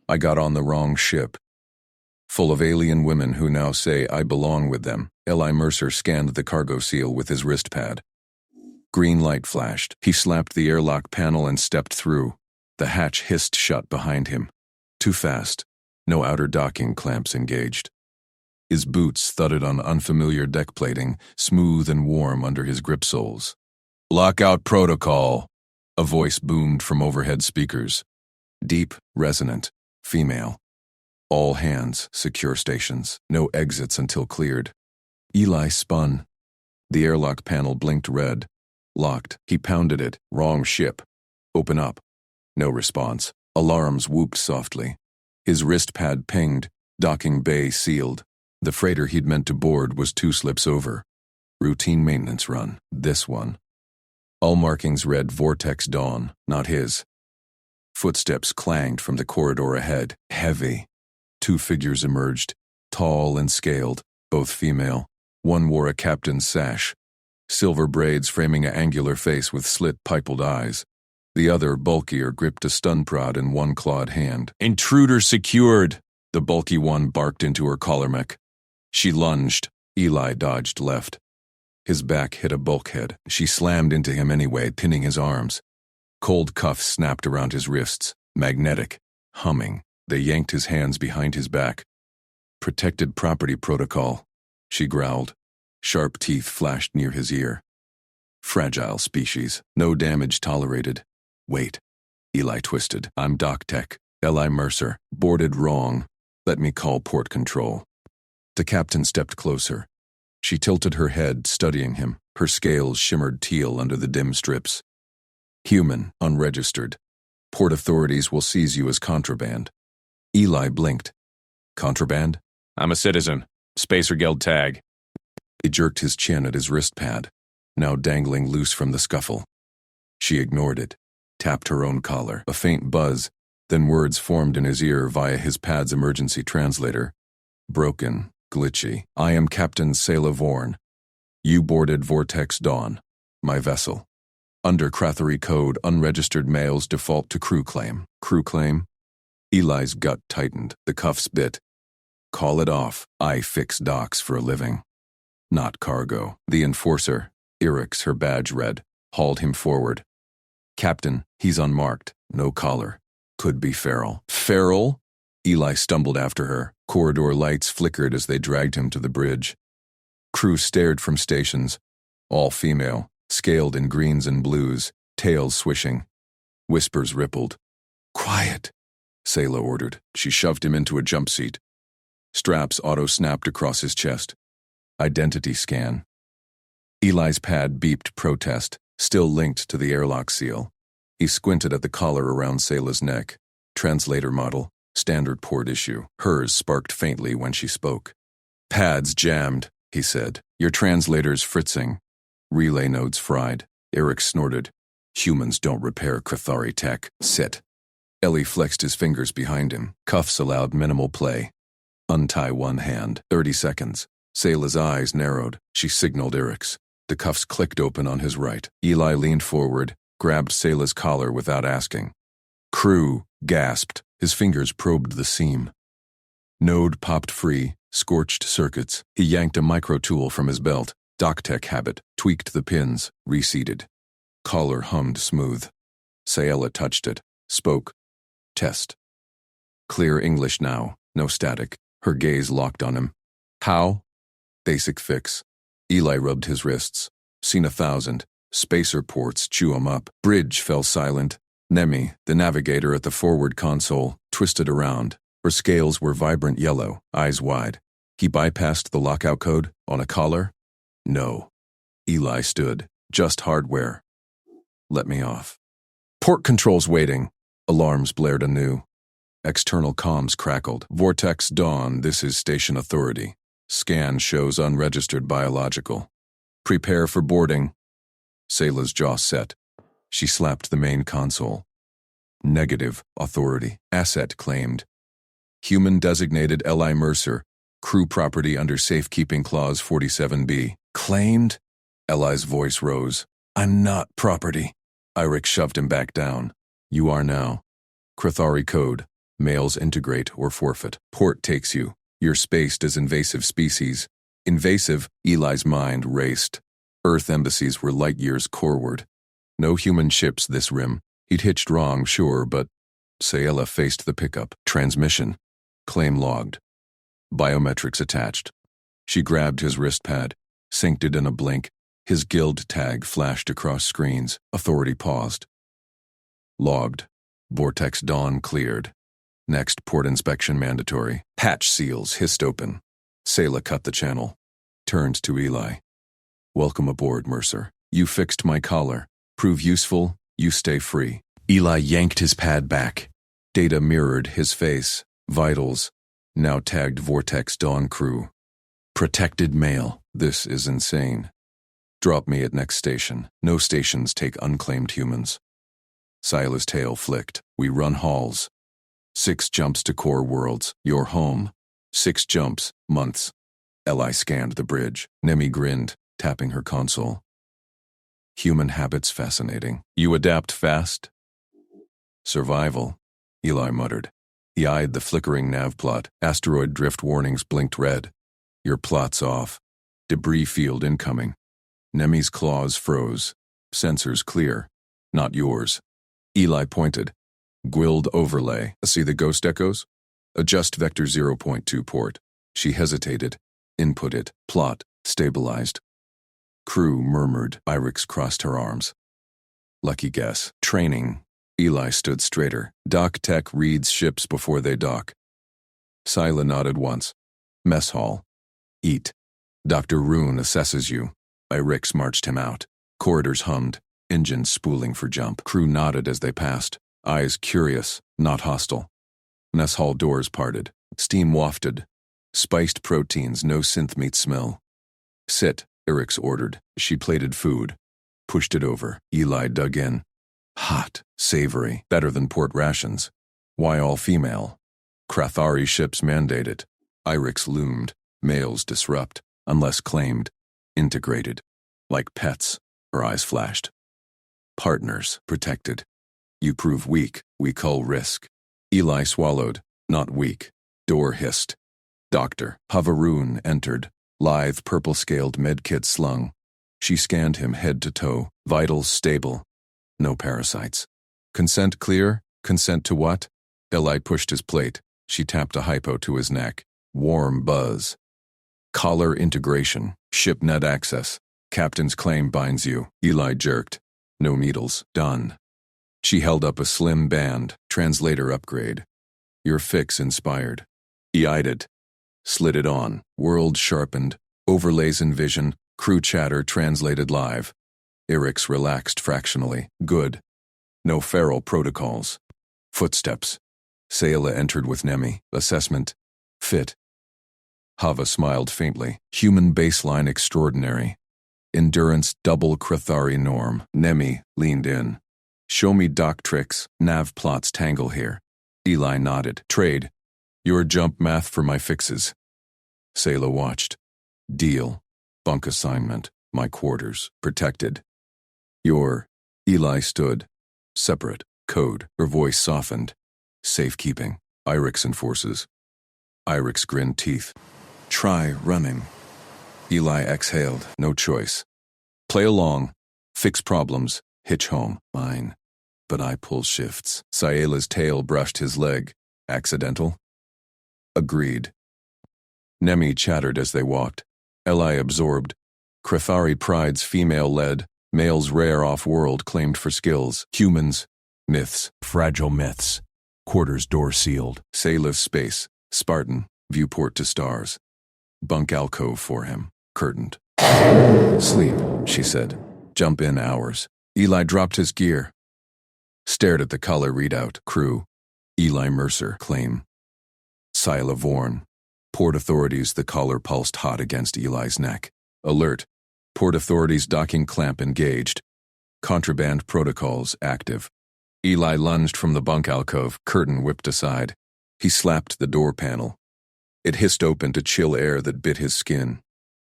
I got on the wrong ship. Full of alien women who now say I belong with them. Eli Mercer scanned the cargo seal with his wrist pad. Green light flashed. He slapped the airlock panel and stepped through. The hatch hissed shut behind him. Too fast. No outer docking clamps engaged. His boots thudded on unfamiliar deck plating, smooth and warm under his grip soles. "Lockout protocol," a voice boomed from overhead speakers. Deep, resonant, female. "All hands, secure stations. No exits until cleared." Eli spun. The airlock panel blinked red. Locked. He pounded it. "Wrong ship. Open up." No response. Alarms whooped softly. His wrist pad pinged. Docking bay sealed. The freighter he'd meant to board was 2 slips over. Routine maintenance run. This one. All markings read Vortex Dawn, not his. Footsteps clanged from the corridor ahead. Heavy. 2 figures emerged. Tall and scaled. Both female. One wore a captain's sash. Silver braids framing an angular face with slit, pupilled eyes. The other, bulkier, gripped a stun prod in one clawed hand. "Intruder secured!" The bulky one barked into her collar mech. She lunged. Eli dodged left. His back hit a bulkhead. She slammed into him anyway, pinning his arms. Cold cuffs snapped around his wrists. Magnetic. Humming. They yanked his hands behind his back. "Protected property protocol," she growled. Sharp teeth flashed near his ear. "Fragile species. No damage tolerated." "Wait." Eli twisted. "I'm Doc Tech. Eli Mercer. Boarded wrong. Let me call port control." The captain stepped closer. She tilted her head, studying him. Her scales shimmered teal under the dim strips. "Human, unregistered. Port authorities will seize you as contraband." Eli blinked. "Contraband?" "I'm a citizen. Spacer Guild tag." He jerked his chin at his wrist pad, now dangling loose from the scuffle. She ignored it, tapped her own collar. A faint buzz, then words formed in his ear via his pad's emergency translator. Broken, glitchy. "I am Captain Selah Vorn. You boarded Vortex Dawn, my vessel. Under Crathery Code, unregistered males default to crew claim." "Crew claim?" Eli's gut tightened. The cuffs bit. "Call it off. I fix docks for a living. Not cargo." The enforcer, Irix, her badge red, hauled him forward. "Captain, he's unmarked. No collar. Could be feral." "Feral?" Eli stumbled after her. Corridor lights flickered as they dragged him to the bridge. Crew stared from stations. All female, scaled in greens and blues, tails swishing. Whispers rippled. "Quiet," Selah ordered. She shoved him into a jump seat. Straps auto-snapped across his chest. Identity scan. Eli's pad beeped protest, still linked to the airlock seal. He squinted at the collar around Selah's neck. Translator model, standard port issue. Hers sparked faintly when she spoke. "Pads jammed," he said. "Your translator's fritzing. Relay nodes fried." Eric snorted. "Humans don't repair Crathari tech. Sit." Ellie flexed his fingers behind him. Cuffs allowed minimal play. "Untie one hand. 30 seconds. Selah's eyes narrowed. She signaled Eric's. The cuffs clicked open on his right. Eli leaned forward, grabbed Selah's collar without asking. "Crew," gasped. His fingers probed the seam. Node popped free, scorched circuits. He yanked a micro-tool from his belt. DocTech habit. Tweaked the pins, reseated. Collar hummed smooth. Sayela touched it. Spoke. "Test." Clear English now. No static. Her gaze locked on him. "How?" "Basic fix." Eli rubbed his wrists. "Seen 1,000. Spacer ports chew 'em up." Bridge fell silent. Nemi, the navigator at the forward console, twisted around. Her scales were vibrant yellow, eyes wide. He bypassed the lockout code on a collar? No. Eli stood. "Just hardware." "Let me off." "Port control's waiting." Alarms blared anew. External comms crackled. "Vortex Dawn, this is station authority. Scan shows unregistered biological. Prepare for boarding." Selah's jaw set. She slapped the main console. Negative, authority. Asset claimed. Human designated Eli Mercer. Crew property under safekeeping clause 47B. Claimed? Eli's voice rose. "I'm not property." Eirik shoved him back down. "You are now. Crathari code. Males integrate or forfeit. Port takes you. You're spaced as invasive species. Invasive, Eli's mind raced. Earth embassies were light years coreward. No human ships this rim. He'd hitched wrong, sure, but Sayela faced the pickup. Transmission. Claim logged. Biometrics attached. She grabbed his wrist pad, synced it in a blink. His guild tag flashed across screens. Authority paused. Logged. Vortex dawn cleared. Next, port inspection mandatory. Hatch seals hissed open. Sayla cut the channel. Turned to Eli. Welcome aboard, Mercer. You fixed my collar. Prove useful, you stay free. Eli yanked his pad back. Data mirrored his face. Vitals. Now tagged Vortex Dawn Crew. Protected male. This is insane. Drop me at next station. No stations take unclaimed humans. Sila's tail flicked. We run halls. 6 jumps to core worlds. Your home. 6 jumps. Months. Eli scanned the bridge. Nemi grinned, tapping her console. Human habits fascinating. You adapt fast? Survival, Eli muttered. He eyed the flickering nav plot. Asteroid drift warnings blinked red. Your plot's off. Debris field incoming. Nemi's claws froze. Sensors clear. Not yours. Eli pointed. Guild overlay. See the ghost echoes? Adjust vector 0.2 port. She hesitated. Input it. Plot. Stabilized. Crew murmured. Irix crossed her arms. Lucky guess. Training. Eli stood straighter. Dock tech reads ships before they dock. Sila nodded once. Mess hall. Eat. Dr. Rune assesses you. Irix marched him out. Corridors hummed. Engines spooling for jump. Crew nodded as they passed. Eyes curious, not hostile. Mess hall doors parted. Steam wafted. Spiced proteins, no synth meat smell. Sit, Irix ordered. She plated food. Pushed it over. Eli dug in. Hot, savory, better than port rations. Why all female? Krathari ships mandate it. Irix loomed. Males disrupt, unless claimed. Integrated. Like pets. Her eyes flashed. Partners, protected. You prove weak, we cull risk. Eli swallowed. Not weak. Door hissed. Doctor. Havaroon entered. Lithe purple-scaled medkit slung. She scanned him head to toe. Vitals stable. No parasites. Consent clear? Consent to what? Eli pushed his plate. She tapped a hypo to his neck. Warm buzz. Collar integration. Shipnet access. Captain's claim binds you. Eli jerked. No needles. Done. She held up a slim band. Translator upgrade. Your fix inspired. He eyed it. Slid it on. World sharpened. Overlays in vision. Crew chatter translated live. Irix relaxed fractionally. Good. No feral protocols. Footsteps. Sayla entered with Nemi. Assessment. Fit. Hava smiled faintly. Human baseline extraordinary. Endurance double Krathari norm. Nemi leaned in. Show me dock tricks. Nav plots tangle here. Eli nodded. Trade. Your jump math for my fixes. Sayla watched. Deal. Bunk assignment. My quarters. Protected. Your. Eli stood. Separate. Code. Her voice softened. Safekeeping. Irix enforces. Irix grinned teeth. Try running. Eli exhaled. No choice. Play along. Fix problems. Hitch home. Mine. But I pull shifts. Sayela's tail brushed his leg. Accidental? Agreed. Nemi chattered as they walked. Eli absorbed. Krathari pride's female-led. Males rare off-world claimed for skills. Humans. Myths. Fragile myths. Quarters door sealed. Sayla's space. Spartan. Viewport to stars. Bunk alcove for him. Curtained. Sleep, she said. Jump in hours. Eli dropped his gear. Stared at the color readout. Crew. Eli Mercer. Claim. Sila Vorn. Port authorities. The collar pulsed hot against Eli's neck. Alert. Port authorities docking clamp engaged. Contraband protocols active. Eli lunged from the bunk alcove. Curtain whipped aside. He slapped the door panel. It hissed open to chill air that bit his skin.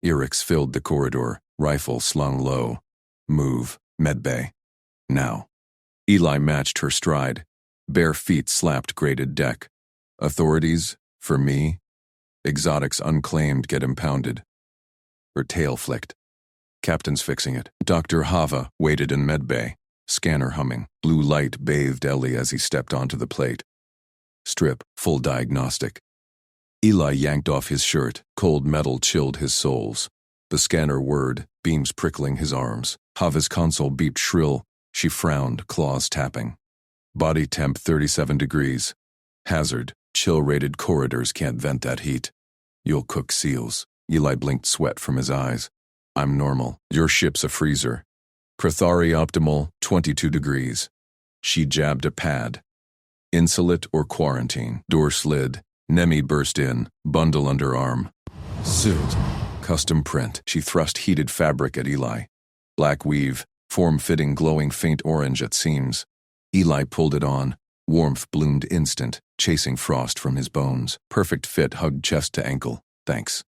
Irix filled the corridor. Rifle slung low. Move. Medbay. Now. Eli matched her stride. Bare feet slapped grated deck. Authorities, for me. Exotics unclaimed get impounded. Her tail flicked. Captain's fixing it. Dr. Hava waited in medbay, scanner humming. Blue light bathed Ellie as he stepped onto the plate. Strip, full diagnostic. Eli yanked off his shirt. Cold metal chilled his soles. The scanner whirred, beams prickling his arms. Hava's console beeped shrill. She frowned, claws tapping. Body temp 37 degrees. Hazard, chill-rated corridors can't vent that heat. You'll cook seals. Eli blinked sweat from his eyes. I'm normal. Your ship's a freezer. Krathari optimal, 22 degrees. She jabbed a pad. Insulate or quarantine. Door slid. Nemi burst in, bundle under arm. Suit. Custom print. She thrust heated fabric at Eli. Black weave, form-fitting glowing faint orange at seams. Eli pulled it on. Warmth bloomed instant, chasing frost from his bones. Perfect fit hugged chest to ankle. Thanks.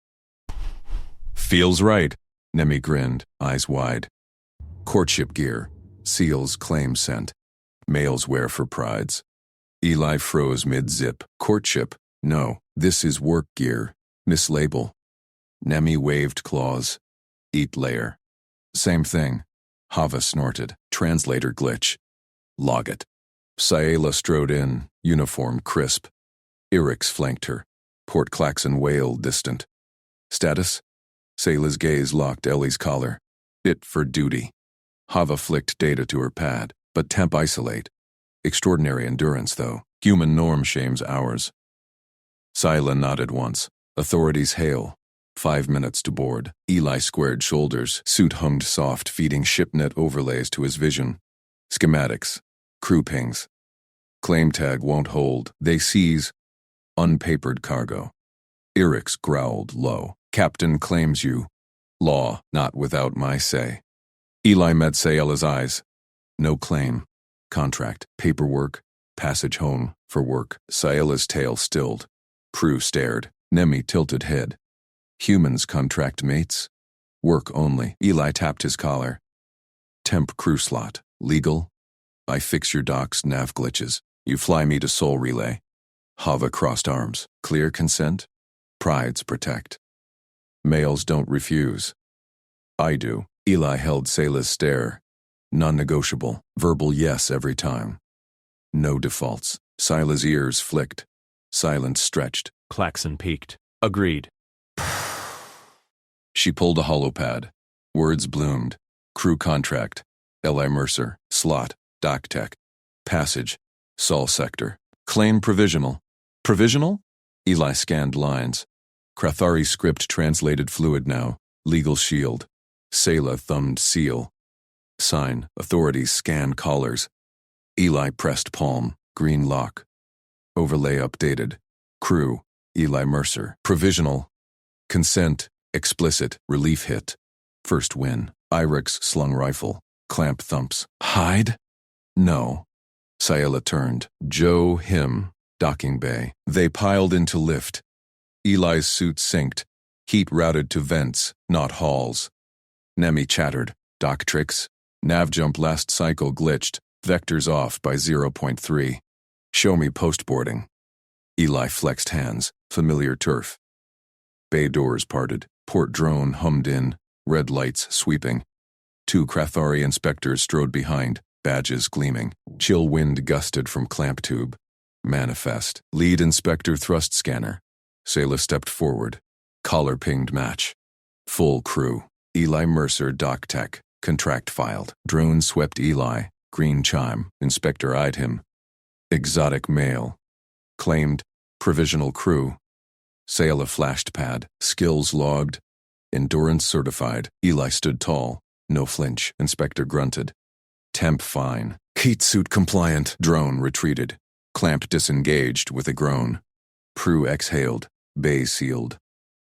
Feels right. Nemi grinned, eyes wide. Courtship gear. Seals claim scent. Males wear for prides. Eli froze mid-zip. Courtship? No, this is work gear. Mislabel. Nemi waved claws. Eat layer. Same thing. Hava snorted. Translator glitch. Log it. Saela strode in, uniform crisp. Irix flanked her. Port klaxon wailed distant. Status? Sayla's gaze locked Ellie's collar. Fit for duty. Hava flicked data to her pad, but temp isolate. Extraordinary endurance, though. Human norm shames ours. Sayla nodded once. Authorities hail. 5 minutes to board. Eli squared shoulders. Suit hummed soft, feeding shipnet overlays to his vision. Schematics. Crew pings. Claim tag won't hold. They seize. Unpapered cargo. Irix growled low. Captain claims you. Law, not without my say. Eli met Sayela's eyes. No claim. Contract. Paperwork. Passage home. For work. Sayela's tail stilled. Prue stared. Nemi tilted head. Humans contract mates? Work only. Eli tapped his collar. Temp crew slot. Legal? I fix your docs, nav glitches. You fly me to Sol Relay. Hava crossed arms. Clear consent? Prides protect. Males don't refuse. I do. Eli held Sayla's stare. Non-negotiable. Verbal yes every time. No defaults. Sayla's ears flicked. Silence stretched. Klaxon peaked. Agreed. She pulled a holopad. Words bloomed. Crew contract. Eli Mercer. Slot. Doc tech. Passage. Sol sector. Claim provisional. Provisional? Eli scanned lines. Krathari script translated fluid now. Legal shield. Sayla thumbed seal. Sign. Authorities scan collars. Eli pressed palm. Green lock. Overlay updated. Crew. Eli Mercer. Provisional. Consent. Explicit. Relief hit. First win. Irix slung rifle. Clamp thumps. Hide? No. Sayela turned. Joe, him. Docking bay. They piled into lift. Eli's suit synced. Heat routed to vents, not halls. Nemi chattered. Dock tricks. Nav jump last cycle glitched. Vectors off by 0.3. Show me post-boarding. Eli flexed hands. Familiar turf. Bay doors parted. Port drone hummed in. Red lights sweeping. 2 Krathari inspectors strode behind. Badges gleaming. Chill wind gusted from clamp tube. Manifest. Lead inspector thrust scanner. Sayla stepped forward. Collar pinged match. Full crew. Eli Mercer dock tech. Contract filed. Drone swept Eli. Green chime. Inspector eyed him. Exotic male. Claimed. Provisional crew. Sayla flashed pad. Skills logged. Endurance certified. Eli stood tall. No flinch. Inspector grunted. Temp fine. Heat suit compliant. Drone retreated. Clamp disengaged with a groan. Prue exhaled. Bay sealed.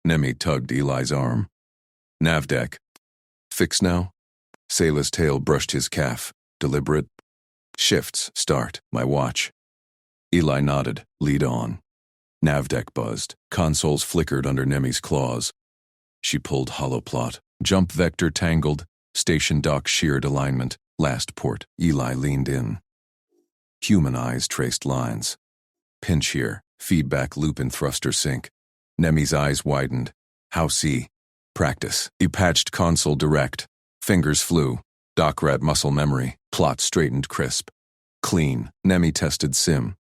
Nemi tugged Eli's arm. Navdeck. Fix now? Sayla's tail brushed his calf. Deliberate. Shifts. Start. My watch. Eli nodded. Lead on. Navdeck buzzed. Consoles flickered under Nemi's claws. She pulled holoplot. Jump vector tangled. Station dock sheared alignment. Last port. Eli leaned in. Human eyes traced lines. Pinch here. Feedback loop and thruster sync. Nemi's eyes widened. How see? Practice. He patched console direct. Fingers flew. Docrat muscle memory. Plot straightened crisp. Clean. Nemi tested sim.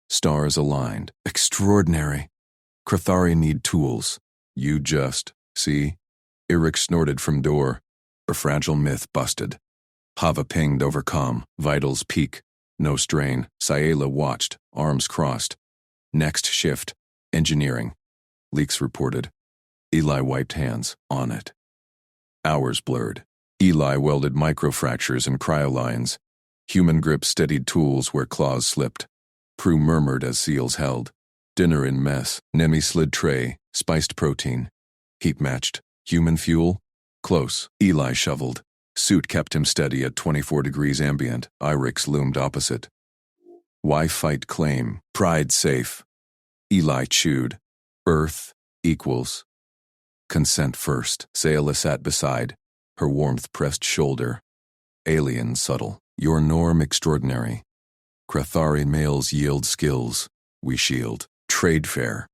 Stars aligned. Extraordinary. Krathari need tools. You just, see? Eric snorted from door. A fragile myth busted. Hava pinged over comm. Vitals peak. No strain. Sayela watched, arms crossed. Next shift. Engineering. Leaks reported. Eli wiped hands. On it. Hours blurred. Eli welded microfractures and cryolines. Human grip steadied tools where claws slipped. Prue murmured as seals held. Dinner in mess. Nemi slid tray. Spiced protein. Heat matched. Human fuel? Close. Eli shoveled. Suit kept him steady at 24 degrees ambient. Irix loomed opposite. Why fight claim? Pride safe. Eli chewed. Earth equals. Consent first. Sayla sat beside. Her warmth pressed shoulder. Alien subtle. Your norm extraordinary. Krathari males yield skills. We shield. Trade fair.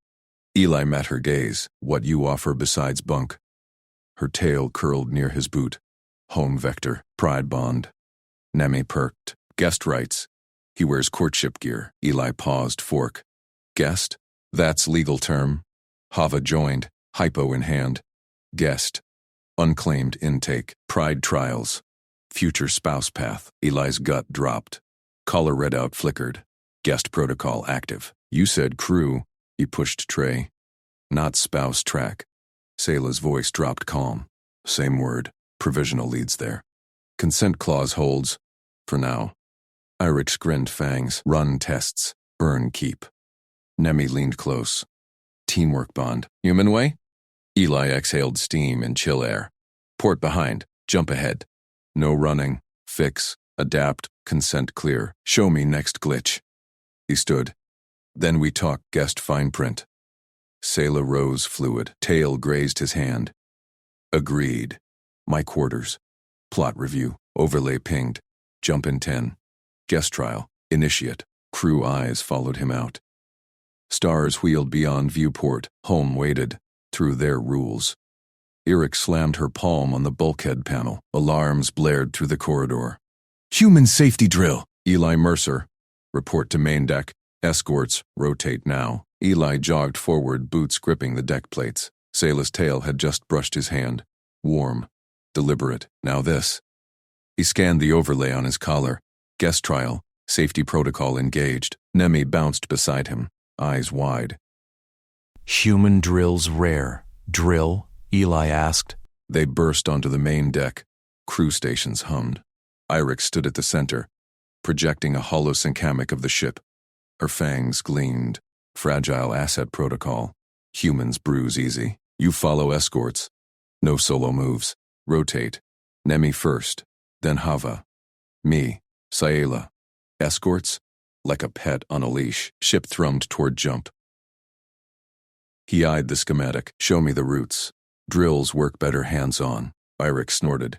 Eli met her gaze. What you offer besides bunk? Her tail curled near his boot. Home vector. Pride bond. Nemi perked. Guest rights. He wears courtship gear. Eli paused. Fork. Guest? That's legal term. Hava joined. Hypo in hand. Guest. Unclaimed intake. Pride trials. Future spouse path. Eli's gut dropped. Collar readout flickered. Guest protocol active. You said crew. He pushed tray. Not spouse track. Sayla's voice dropped calm. Same word. Provisional leads there. Consent clause holds. For now. Irix grinned fangs. Run tests. Burn keep. Nemi leaned close. Teamwork bond. Human way? Eli exhaled steam in chill air. Port behind. Jump ahead. No running. Fix. Adapt. Consent clear. Show me next glitch. He stood. Then we talk guest fine print. Sayla rose fluid. Tail grazed his hand. Agreed. My quarters. Plot review. Overlay pinged. Jump in 10. Guest trial. Initiate. Crew eyes followed him out. Stars wheeled beyond viewport. Home waited. Through their rules. Eric slammed her palm on the bulkhead panel. Alarms blared through the corridor. Human safety drill. Eli Mercer. Report to main deck. Escorts. Rotate now. Eli jogged forward, boots gripping the deck plates. Sayla's tail had just brushed his hand. Warm. Deliberate. Now this. He scanned the overlay on his collar. Guest trial. Safety protocol engaged. Nemi bounced beside him. Eyes wide. Human drills rare. Drill? Eli asked. They burst onto the main deck. Crew stations hummed. Irix stood at the center, projecting a holosyncamic of the ship. Her fangs gleamed. Fragile asset protocol. Humans bruise easy. You follow escorts. No solo moves. Rotate. Nemi first. Then Hava. Me. Sayela. Escorts? Like a pet on a leash. Ship thrummed toward jump. He eyed the schematic. Show me the routes. Drills work better hands-on. Irix snorted.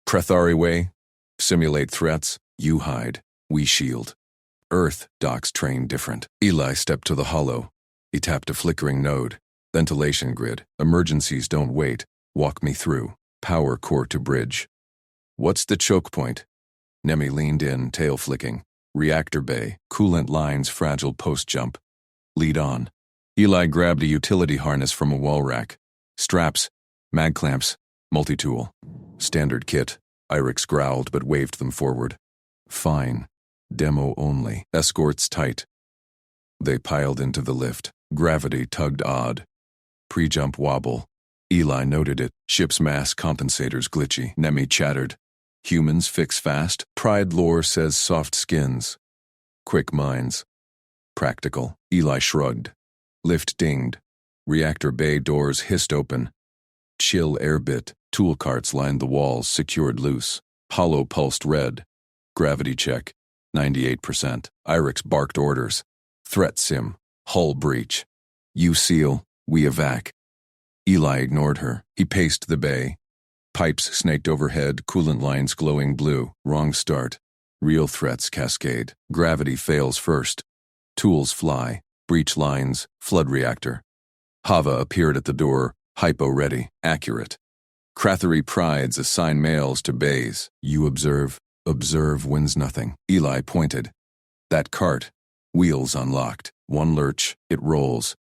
Krathari way? Simulate threats. You hide. We shield. Earth docks train different. Eli stepped to the hollow. He tapped a flickering node. Ventilation grid. Emergencies don't wait. Walk me through. Power core to bridge. What's the choke point? Nemi leaned in, tail flicking. Reactor bay. Coolant lines fragile post-jump. Lead on. Eli grabbed a utility harness from a wall rack. Straps. Mag clamps. Multi-tool. Standard kit. Irix growled but waved them forward. Fine. Demo only. Escorts tight. They piled into the lift. Gravity tugged odd. Pre-jump wobble. Eli noted it. Ship's mass compensators glitchy. Nemi chattered. Humans fix fast. Pride lore says soft skins. Quick minds. Practical. Eli shrugged. Lift dinged. Reactor bay doors hissed open. Chill air bit. Tool carts lined the walls, secured loose. Hollow pulsed red. Gravity check. 98%. Irix barked orders. Threat sim. Hull breach. You seal. We evac. Eli ignored her. He paced the bay. Pipes snaked overhead, coolant lines glowing blue. Wrong start. Real threats cascade. Gravity fails first. Tools fly. Breach lines, flood reactor. Hava appeared at the door, hypo ready, accurate. Crathery prides assign males to bays. You observe wins nothing. Eli pointed. That cart. Wheels unlocked. One lurch, it rolls.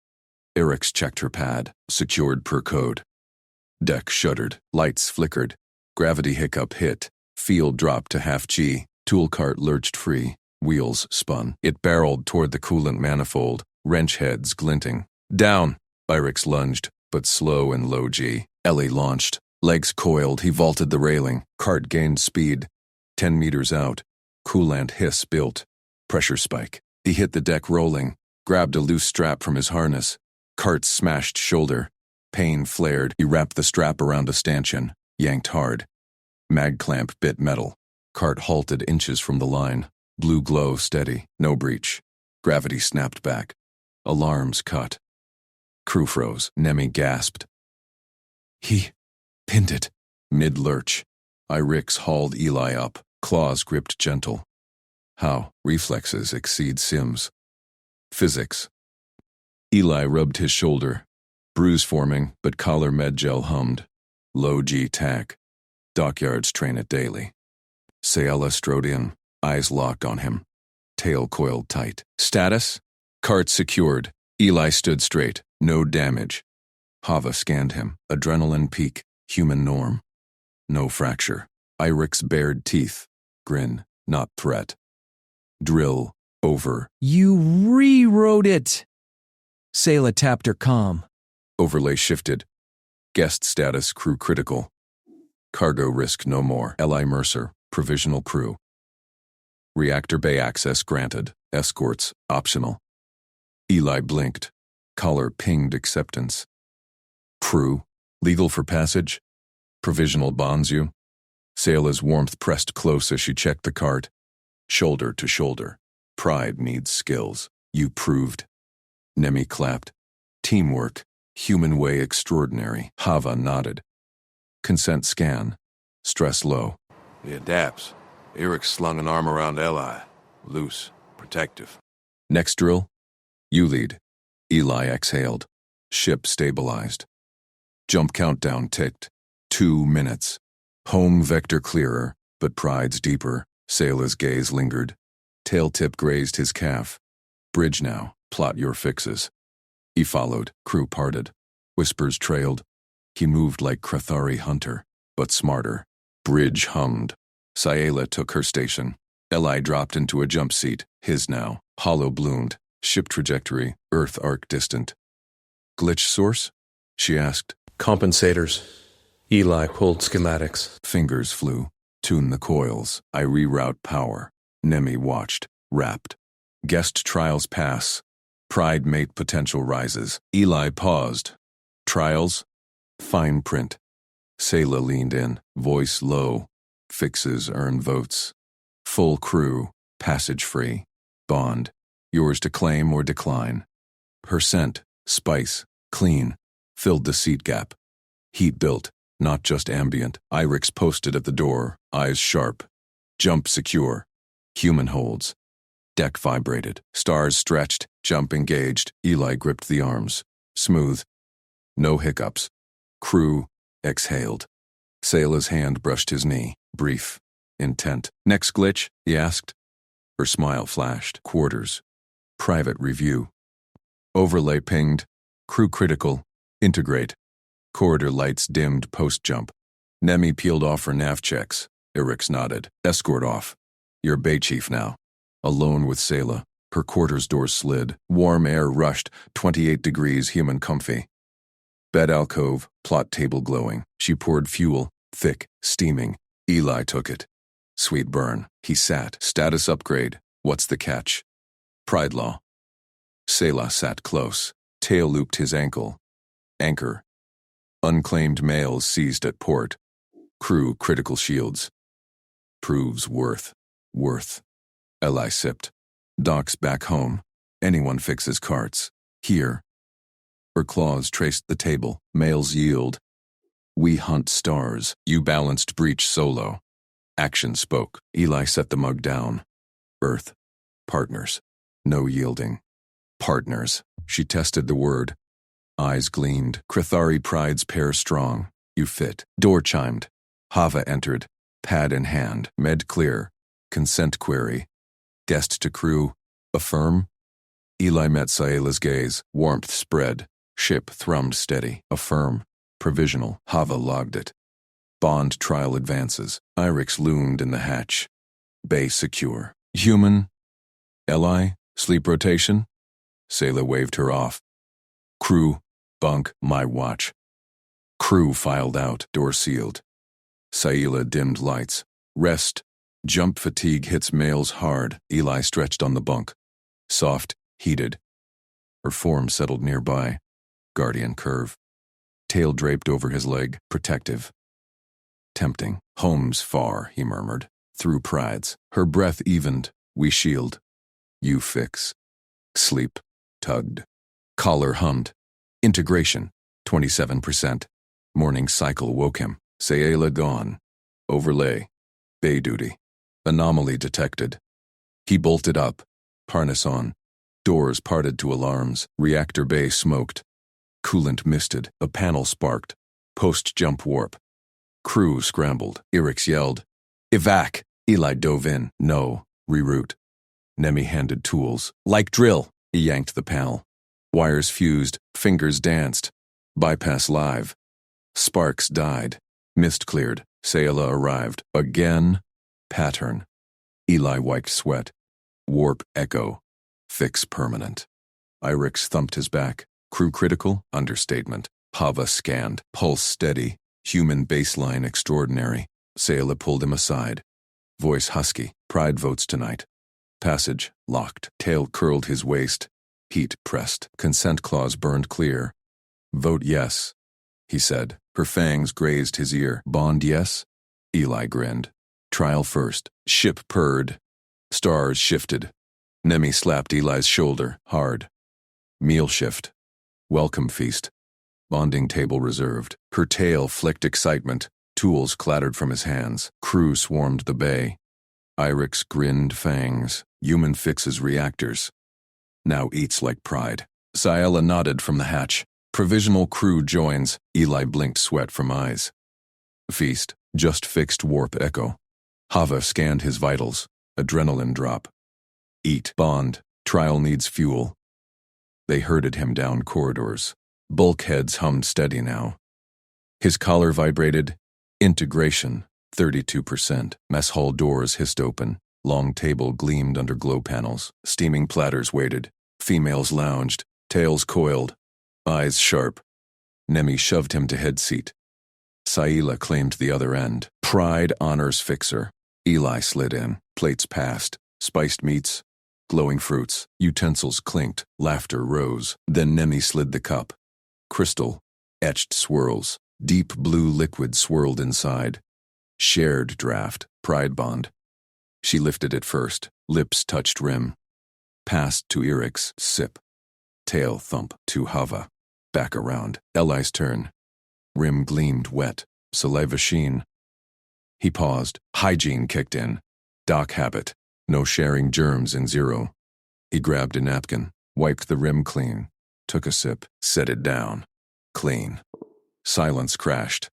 Eric's checked her pad, secured per code. Deck shuddered, lights flickered. Gravity hiccup hit. Field dropped to half G. Tool cart lurched free. Wheels spun. It barreled toward the coolant manifold, wrench heads glinting. Down! Irix lunged, but slow and low G. Ellie launched. Legs coiled, he vaulted the railing. Cart gained speed. 10 meters out. Coolant hiss built. Pressure spike. He hit the deck rolling, grabbed a loose strap from his harness. Cart smashed shoulder. Pain flared. He wrapped the strap around a stanchion, yanked hard. Mag clamp bit metal. Cart halted inches from the line. Blue glow steady. No breach. Gravity snapped back. Alarms cut. Crew froze. Nemi gasped. He pinned it. Mid-lurch. Irix hauled Eli up. Claws gripped gentle. How? Reflexes exceed sims. Physics. Eli rubbed his shoulder. Bruise forming, but collar med gel hummed. Low G tack. Dockyards train it daily. Sayala strode in, eyes locked on him. Tail coiled tight. Status? Cart secured. Eli stood straight. No damage. Hava scanned him. Adrenaline peak. Human norm. No fracture. Irix bared teeth. Grin, not threat. Drill. Over. You rewrote it! Sayla tapped her comm. Overlay shifted. Guest status crew critical. Cargo risk no more. Li Mercer. Provisional crew. Reactor bay access granted. Escorts optional. Eli blinked. Collar pinged acceptance. Crew. Legal for passage. Provisional bonds you. Sayla's warmth pressed close as she checked the cart. Shoulder to shoulder. Pride needs skills. You proved. Nemi clapped. Teamwork. Human way extraordinary. Hava nodded. Consent scan. Stress low. He adapts. Eric slung an arm around Eli. Loose. Protective. Next drill. You lead. Eli exhaled. Ship stabilized. Jump countdown ticked. 2 minutes. Home vector clearer, but pride's deeper. Sayla's gaze lingered. Tail tip grazed his calf. Bridge now. Plot your fixes. He followed. Crew parted. Whispers trailed. He moved like Krathari hunter, but smarter. Bridge hummed. Sayla took her station. Eli dropped into a jump seat. His now. Hollow bloomed. Ship trajectory. Earth arc distant. Glitch source? She asked. Compensators. Eli pulled schematics. Fingers flew. Tune the coils. I reroute power. Nemi watched. Rapt. Guest trials pass. Pride mate potential rises. Eli paused. Trials? Fine print. Sayla leaned in. Voice low. Fixes earn votes. Full crew. Passage free. Bond. Yours to claim or decline. Percent. Spice. Clean. Filled the seat gap. Heat built. Not just ambient. Irix posted at the door, eyes sharp. Jump secure. Human holds. Deck vibrated. Stars stretched. Jump engaged. Eli gripped the arms. Smooth. No hiccups. Crew exhaled. Sayla's hand brushed his knee. Brief. Intent. Next glitch? He asked. Her smile flashed. Quarters. Private review. Overlay pinged. Crew critical. Integrate. Corridor lights dimmed post-jump. Nemi peeled off her nav checks. Irix nodded. Escort off. You're Bay Chief now. Alone with Sayla. Her quarters door slid. Warm air rushed. 28 degrees human comfy. Bed alcove. Plot table glowing. She poured fuel. Thick. Steaming. Eli took it. Sweet burn. He sat. Status upgrade. What's the catch? Pride law. Sayla sat close. Tail looped his ankle. Anchor. Unclaimed males seized at port. Crew critical shields. Proves worth. Eli sipped. Docks back home. Anyone fixes carts. Here. Her claws traced the table. Males yield. We hunt stars. You balanced breach solo. Action spoke. Eli set the mug down. Earth. Partners. No yielding. Partners. She tested the word. Eyes gleamed. Krithari pride's pair strong. You fit. Door chimed. Hava entered. Pad in hand. Med clear. Consent query. Guest to crew. Affirm. Eli met Sayela's gaze. Warmth spread. Ship thrummed steady. Affirm. Provisional. Hava logged it. Bond trial advances. Irix loomed in the hatch. Bay secure. Human. Eli. Sleep rotation. Sayla waved her off. Crew. Bunk. My watch. Crew filed out. Door sealed. Sayela dimmed lights. Rest. Jump fatigue hits males hard. Eli stretched on the bunk. Soft. Heated. Her form settled nearby. Guardian curve. Tail draped over his leg. Protective. Tempting. Home's far, he murmured. Through prides. Her breath evened. We shield. You fix. Sleep. Tugged. Collar hummed. Integration. 27%. Morning cycle woke him. Sayela gone. Overlay. Bay duty. Anomaly detected. He bolted up. Harness on. Doors parted to alarms. Reactor bay smoked. Coolant misted. A panel sparked. Post-jump warp. Crew scrambled. Irix yelled. Evac. Eli dove in. No. Reroute. Nemi handed tools. Like drill. He yanked the panel. Wires fused. Fingers danced. Bypass live. Sparks died. Mist cleared. Sayela arrived. Again. Pattern. Eli wiped sweat. Warp echo. Fix permanent. Irix thumped his back. Crew critical? Understatement. Hava scanned. Pulse steady. Human baseline extraordinary. Sayela pulled him aside. Voice husky. Pride votes tonight. Passage locked. Tail curled his waist. Heat pressed. Consent clause burned clear. Vote yes, he said. Her fangs grazed his ear. Bond yes? Eli grinned. Trial first. Ship purred. Stars shifted. Nemi slapped Eli's shoulder, hard. Meal shift. Welcome feast. Bonding table reserved. Her tail flicked excitement. Tools clattered from his hands. Crew swarmed the bay. Irix grinned fangs. Human fixes reactors. Now eats like pride. Sayela nodded from the hatch. Provisional crew joins. Eli blinked sweat from eyes. Feast. Just fixed warp echo. Hava scanned his vitals. Adrenaline drop. Eat. Bond. Trial needs fuel. They herded him down corridors. Bulkheads hummed steady now. His collar vibrated. Integration. 32%. Mess hall doors hissed open. Long table gleamed under glow panels. Steaming platters waited. Females lounged. Tails coiled. Eyes sharp. Nemi shoved him to head seat. Sayela claimed the other end. Pride honors fixer. Eli slid in. Plates passed. Spiced meats. Glowing fruits. Utensils clinked. Laughter rose. Then Nemi slid the cup. Crystal. Etched swirls. Deep blue liquid swirled inside. Shared draft. Pride bond. She lifted it first. Lips touched rim. Passed to Irix. Sip. Tail thump to Hava. Back around. Eli's turn. Rim gleamed wet. Saliva sheen. He paused. Hygiene kicked in. Doc habit. No sharing germs in zero. He grabbed a napkin. Wiped the rim clean. Took a sip. Set it down. Clean. Silence crashed.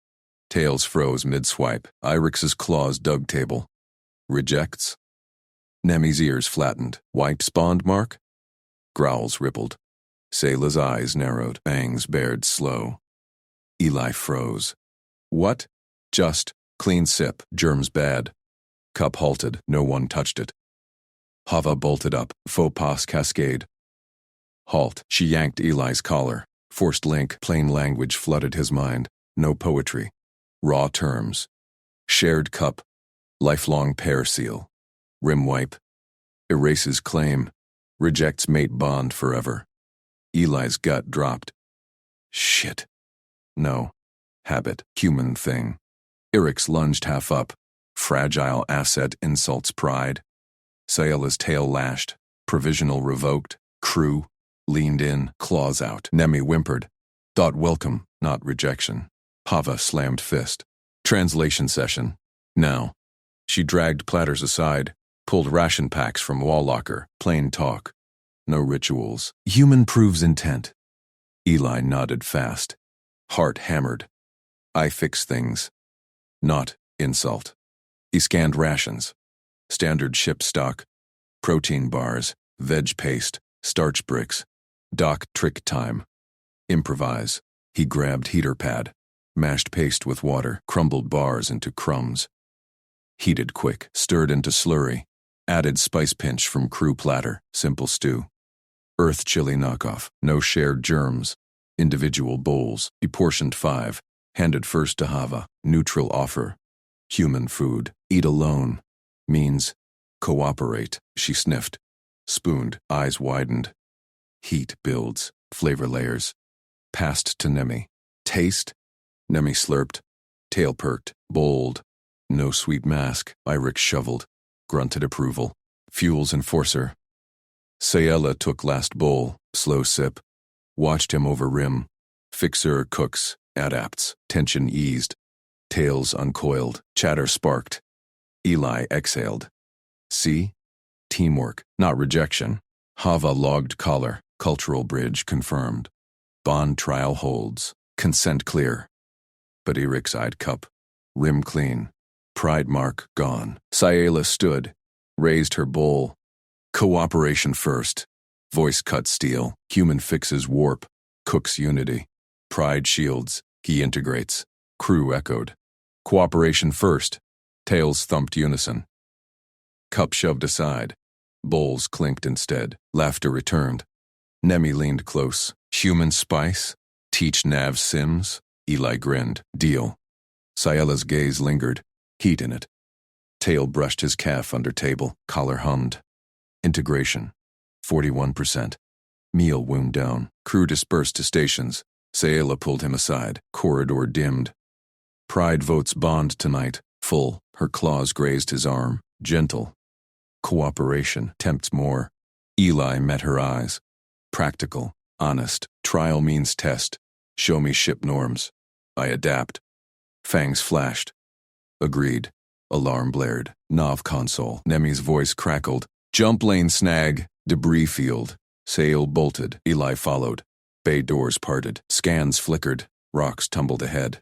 Tails froze mid-swipe. Irix's claws dug table. Rejects. Nemi's ears flattened. White spawned mark? Growls rippled. Sayla's eyes narrowed. Bangs bared slow. Eli froze. What? Just. Clean sip. Germs bad. Cup halted. No one touched it. Hava bolted up. Faux pas cascade. Halt. She yanked Eli's collar. Forced link. Plain language flooded his mind. No poetry. Raw terms. Shared cup. Lifelong pair seal. Rim wipe. Erases claim. Rejects mate bond forever. Eli's gut dropped. Shit. No. Habit. Human thing. Irix lunged half up. Fragile asset insults pride. Sayela's tail lashed. Provisional revoked. Crew. Leaned in. Claws out. Nemi whimpered. Thought welcome, not rejection. Hava slammed fist. Translation session. Now. She dragged platters aside. Pulled ration packs from wall locker. Plain talk. no rituals. Human proves intent. Eli nodded fast. Heart hammered. I fix things. Not insult. He scanned rations. Standard ship stock. Protein bars. Veg paste. Starch bricks. Doc trick time. Improvise. He grabbed heater pad. Mashed paste with water. Crumbled bars into crumbs. Heated quick. Stirred into slurry. Added spice pinch from crew platter. Simple stew. Earth chili knockoff. No shared germs. Individual bowls. He portioned 5. Handed first to Hava. Neutral offer. Human food. Eat alone. Means cooperate. She sniffed. Spooned. Eyes widened. Heat builds. Flavor layers. Passed to Nemi. Taste. Nemi slurped. Tail perked. Bold. No sweet mask. Iric shoveled. Grunted approval. Fuels enforcer. Sayela took last bowl. Slow sip. Watched him over rim. Fixer cooks. Adapts. Tension eased. Tails uncoiled. Chatter sparked. Eli exhaled. See? Teamwork, not rejection. Hava logged collar. Cultural bridge confirmed. Bond trial holds. Consent clear. But Eric's eyed cup. Rim clean. Pride mark gone. Sayela stood. Raised her bowl. Cooperation first. Voice cut steel. Human fixes warp. Cooks unity. Pride shields. He integrates. Crew echoed. Cooperation first. Tails thumped unison. Cup shoved aside. Bowls clinked instead. Laughter returned. Nemi leaned close. Human spice? Teach Nav Sims? Eli grinned. Deal. Sayela's gaze lingered. Heat in it. Tail brushed his calf under table. Collar hummed. Integration. 41%. Meal wound down. Crew dispersed to stations. Sayela pulled him aside. Corridor dimmed. Pride votes bond tonight. Full. Her claws grazed his arm. Gentle. Cooperation tempts more. Eli met her eyes. Practical. Honest. Trial means test. Show me ship norms. I adapt. Fangs flashed. Agreed. Alarm blared. Nav console. Nemi's voice crackled. Jump lane snag. Debris field. Sail bolted. Eli followed. Bay doors parted. Scans flickered. Rocks tumbled ahead.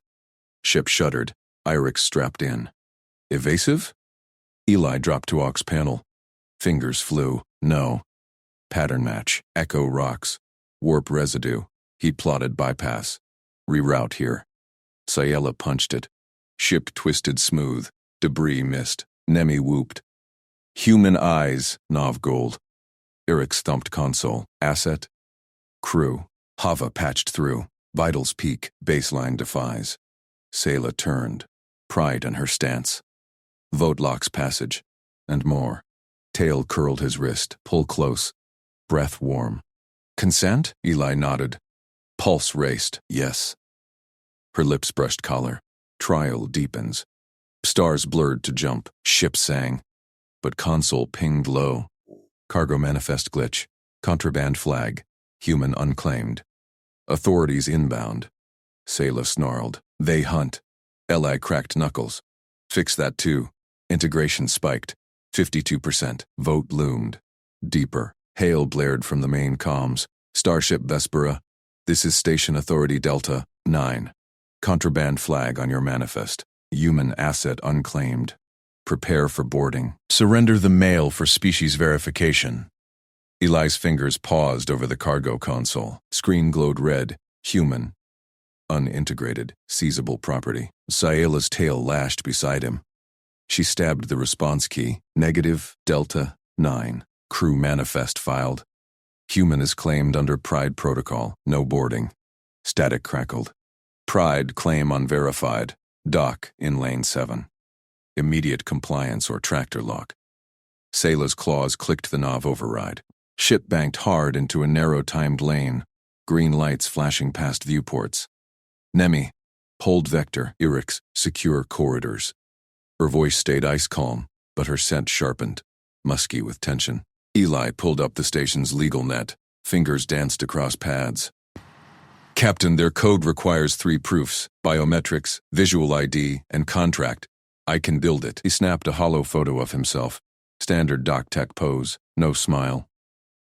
Ship shuddered. Iric strapped in. Evasive? Eli dropped to aux panel. Fingers flew. No. Pattern match. Echo rocks. Warp residue. He plotted bypass. Reroute here. Sayela punched it. Ship twisted smooth. Debris missed. Nemi whooped. Human eyes. Nav gold. Eric thumped console. Asset. Crew. Hava patched through. Vitals peak. Baseline defies. Sayla turned. Pride in her stance. Vote locks passage. And more. Tail curled his wrist. Pull close. Breath warm. Consent? Eli nodded. Pulse raced. Yes. Her lips brushed collar. Trial deepens. Stars blurred to jump. Ship sang. But console pinged low. Cargo manifest glitch. Contraband flag. Human unclaimed. Authorities inbound. Sayla snarled. They hunt. Eli cracked knuckles. Fix that too. Integration spiked. 52%. Vote loomed. Deeper. Hail blared from the main comms. Starship Vespera. This is Station Authority Delta 9. Contraband flag on your manifest. Human asset unclaimed. Prepare for boarding. Surrender the mail for species verification. Eli's fingers paused over the cargo console. Screen glowed red. Human. Unintegrated. Seizable property. Sayela's tail lashed beside him. She stabbed the response key. Negative Delta 9. Crew manifest filed. Human is claimed under Pride protocol. No boarding. Static crackled. Pride claim unverified. Dock in lane 7. Immediate compliance or tractor lock. Sayla's claws clicked the Nav override. Ship banked hard into a narrow-timed lane. Green lights flashing past viewports. Nemi. Hold vector. Eric's. Secure corridors. Her voice stayed ice calm, but her scent sharpened. Musky with tension. Eli pulled up the station's legal net. Fingers danced across pads. Captain, their code requires 3 proofs. Biometrics, visual ID, and contract. I can build it. He snapped a hollow photo of himself. Standard doc tech pose. No smile.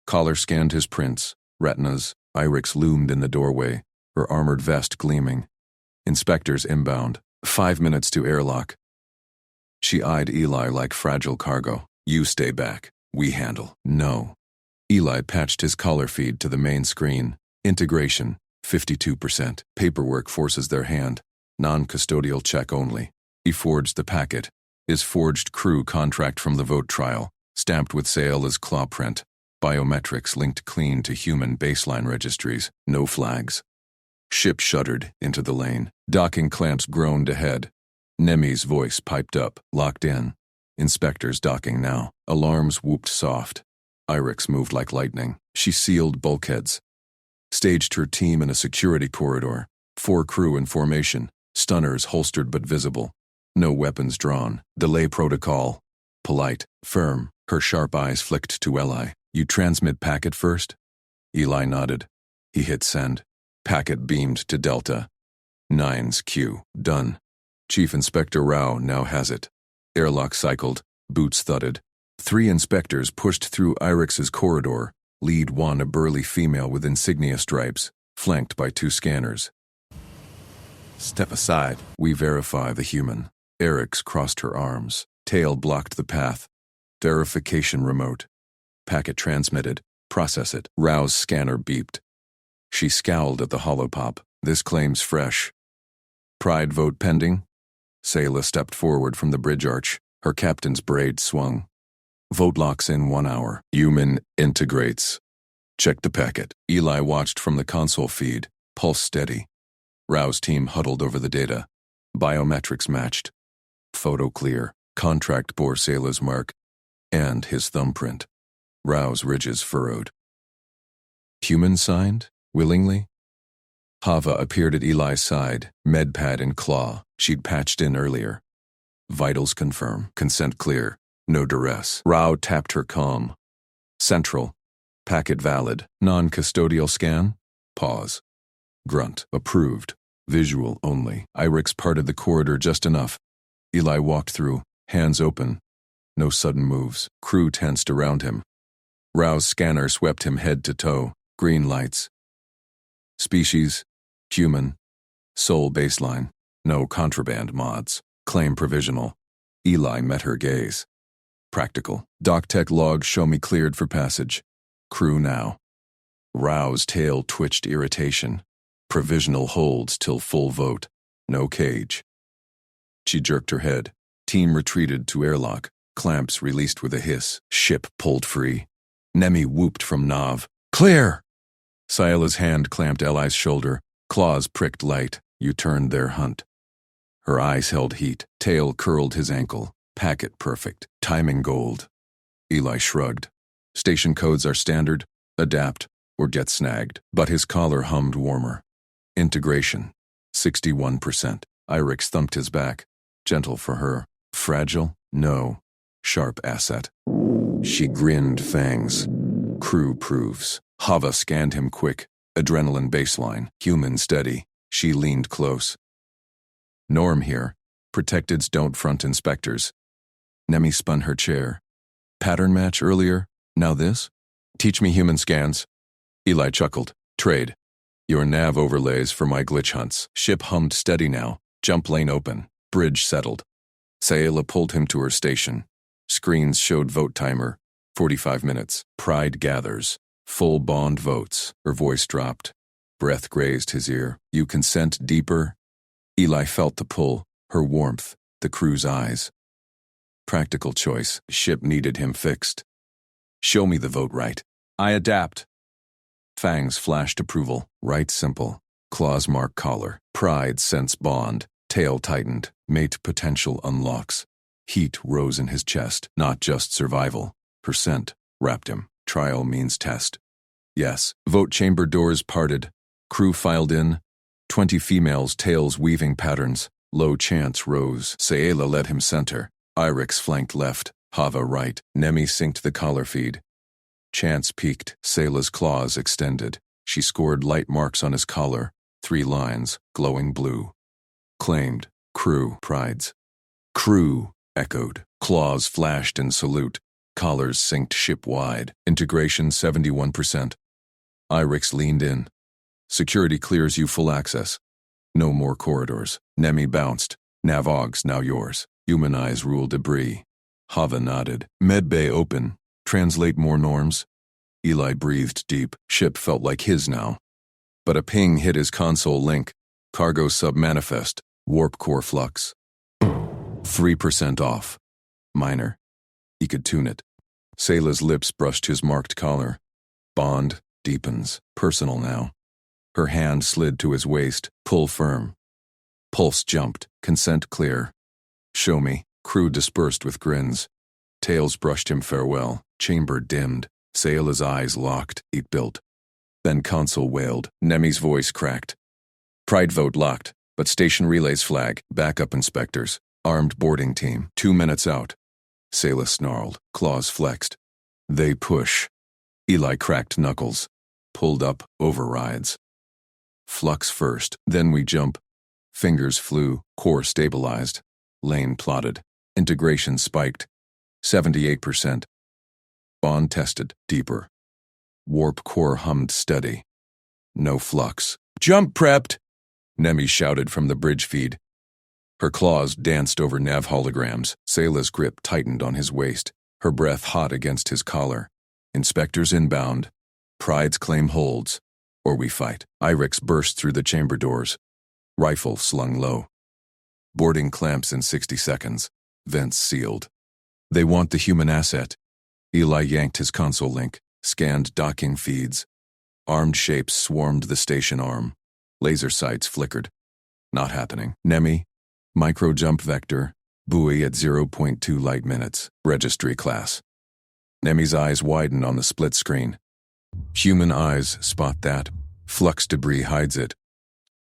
Collar scanned his prints, retinas. Irix loomed in the doorway, her armored vest gleaming. Inspectors inbound. 5 minutes to airlock. She eyed Eli like fragile cargo. You stay back. We handle. No. Eli patched his collar feed to the main screen. Integration, 52%. Paperwork forces their hand. Non-custodial check only. He forged the packet. His forged crew contract from the vote trial, stamped with Sayela's claw print. Biometrics linked clean to human baseline registries. No flags. Ship shuddered into the lane. Docking clamps groaned ahead. Nemi's voice piped up, locked in. Inspectors docking now. Alarms whooped soft. Irix moved like lightning. She sealed bulkheads. Staged her team in a security corridor. 4 crew in formation. Stunners holstered but visible. No weapons drawn. Delay protocol. Polite, firm. Her sharp eyes flicked to Eli. You transmit packet first? Eli nodded. He hit send. Packet beamed to Delta. 9's Q. Done. Chief Inspector Rao now has it. Airlock cycled. Boots thudded. 3 inspectors pushed through Irix's corridor. Lead one, a burly female with insignia stripes, flanked by 2 scanners. Step aside. We verify the human. Irix crossed her arms. Tail blocked the path. Verification remote. Packet transmitted. Process it. Rao's scanner beeped. She scowled at the holopop. This claim's fresh. Pride vote pending? Sayla stepped forward from the bridge arch. Her captain's braid swung. Vote locks in 1 hour. Human integrates. Check the packet. Eli watched from the console feed. Pulse steady. Rao's team huddled over the data. Biometrics matched. Photo clear. Contract bore Sayla's mark. And his thumbprint. Rao's ridges furrowed. Human signed? Willingly? Hava appeared at Eli's side, medpad in claw. She'd patched in earlier. Vitals confirm. Consent clear. No duress. Rao tapped her comm. Central. Packet valid. Non-custodial scan? Pause. Grunt. Approved. Visual only. Irix parted the corridor just enough. Eli walked through, hands open. No sudden moves. Crew tensed around him. Rao's scanner swept him head to toe. Green lights. Species. Human. Sole baseline. No contraband mods. Claim provisional. Eli met her gaze. Practical. DocTech logs show me cleared for passage. Crew now. Rao's tail twitched irritation. Provisional holds till full vote. No cage. She jerked her head. Team retreated to airlock. Clamps released with a hiss. Ship pulled free. Nemi whooped from Nav. Clear! Sayela's hand clamped Eli's shoulder. Claws pricked light. You turned their hunt. Her eyes held heat. Tail curled his ankle. Packet perfect. Timing gold. Eli shrugged. Station codes are standard. Adapt or get snagged. But his collar hummed warmer. Integration. 61%. Irix thumped his back. Gentle for her. Fragile? No. Sharp asset. She grinned fangs. Crew proves. Hava scanned him quick. Adrenaline baseline. Human steady. She leaned close. Norm here. Protecteds don't front inspectors. Nemi spun her chair. Pattern match earlier, now this? Teach me human scans. Eli chuckled. Trade. Your nav overlays for my glitch hunts. Ship hummed steady now. Jump lane open. Bridge settled. Sayela pulled him to her station. Screens showed vote timer. 45 minutes. Pride gathers. Full bond votes. Her voice dropped. Breath grazed his ear. You consent deeper? Eli felt the pull. Her warmth. The crew's eyes. Practical choice. Ship needed him fixed. Show me the vote right. I adapt. Fangs flashed approval. Right simple. Claws mark collar. Pride sense bond. Tail tightened. Mate potential unlocks. Heat rose in his chest. Not just survival. Percent. Wrapped him. Trial means test. Yes. Vote chamber doors parted. Crew filed in. 20 females, tails weaving patterns. Low chance rose. Sayela led him center. Irix flanked left. Hava right. Nemi synced the collar feed. Chance peaked. Sayla's claws extended. She scored light marks on his collar. 3 lines, glowing blue. Claimed. Crew. Prides. Crew. Echoed. Claws flashed in salute. Collars synced ship-wide. Integration 71%. Irix leaned in. Security clears you full access. No more corridors. Nemi bounced. Navogs now yours. Human eyes rule debris. Hava nodded. Medbay open. Translate more norms. Eli breathed deep. Ship felt like his now. But a ping hit his console link. Cargo sub manifest. Warp core flux. 3% off. Minor. He could tune it. Sayla's lips brushed his marked collar. Bond deepens. Personal now. Her hand slid to his waist. Pull firm. Pulse jumped. Consent clear. Show me. Crew dispersed with grins. Tails brushed him farewell. Chamber dimmed. Sayla's eyes locked. It built. Then console wailed. Nemi's voice cracked. Pride vote locked, but station relays flag. Backup inspectors. Armed boarding team. 2 minutes out. Sayla snarled. Claws flexed. They push. Eli cracked knuckles. Pulled up. Overrides. Flux first. Then we jump. Fingers flew. Core stabilized. Lane plotted. Integration spiked. 78%. Bond tested. Deeper. Warp core hummed steady. No flux. Jump prepped! Nemi shouted from the bridge feed. Her claws danced over nav holograms. Sayla's grip tightened on his waist, her breath hot against his collar. Inspectors inbound. Pride's claim holds, or we fight. Irix burst through the chamber doors. Rifle slung low. Boarding clamps in 60 seconds. Vents sealed. They want the human asset. Eli yanked his console link, scanned docking feeds. Armed shapes swarmed the station arm. Laser sights flickered. Not happening. Nemi, micro jump vector, buoy at 0.2 light minutes. Registry class. Nemi's eyes widen on the split screen. Human eyes spot that. Flux debris hides it.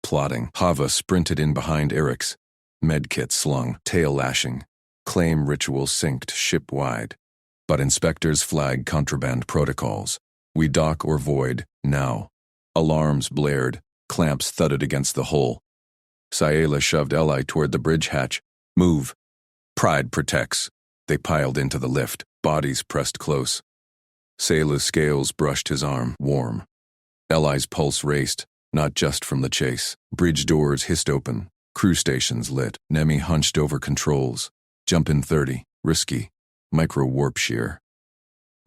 Plotting. Hava sprinted in behind Irix. Medkit slung, tail lashing. Claim ritual synced ship-wide. But inspectors flag contraband protocols. We dock or void, now. Alarms blared. Clamps thudded against the hull. Sayla shoved Eli toward the bridge hatch. Move. Pride protects. They piled into the lift, bodies pressed close. Sayla's scales brushed his arm, warm. Eli's pulse raced, not just from the chase. Bridge doors hissed open. Crew stations lit. Nemi hunched over controls. Jump in 30. Risky. Micro warp shear.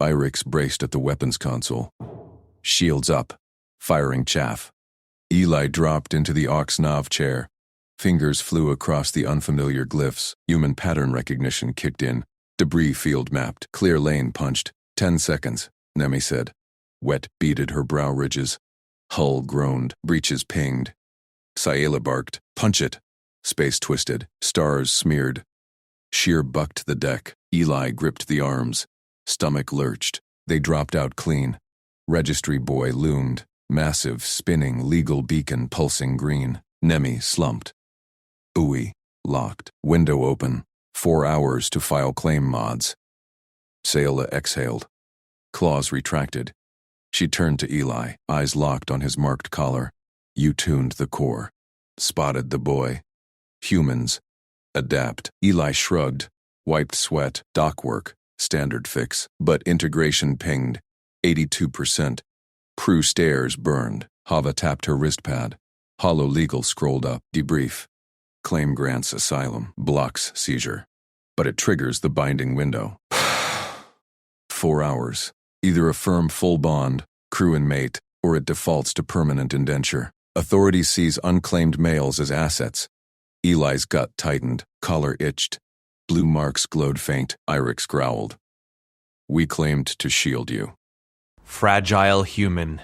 Irix braced at the weapons console. Shields up. Firing chaff. Eli dropped into the aux nav chair. Fingers flew across the unfamiliar glyphs. Human pattern recognition kicked in. Debris field mapped. Clear lane punched. 10 seconds, Nemi said. Wet beaded her brow ridges. Hull groaned. Breaches pinged. Sayla barked. Punch it. Space twisted. Stars smeared. Sheer bucked the deck. Eli gripped the arms. Stomach lurched. They dropped out clean. Registry boy loomed. Massive, spinning, legal beacon pulsing green. Nemi slumped. Buoy locked. Window open. 4 hours to file claim mods. Sayla exhaled. Claws retracted. She turned to Eli, eyes locked on his marked collar. You tuned the core. Spotted the boy. Humans. Adapt. Eli shrugged. Wiped sweat. Dock work. Standard fix. But integration pinged. 82%. Crew stairs burned. Hava tapped her wrist pad. Hollow legal scrolled up. Debrief. Claim grants asylum. Blocks seizure. But it triggers the binding window. 4 hours. Either affirm full bond, crew and mate, or it defaults to permanent indenture. Authorities seize unclaimed males as assets. Eli's gut tightened. Collar itched. Blue marks glowed faint. Irix growled. We claimed to shield you. Fragile human.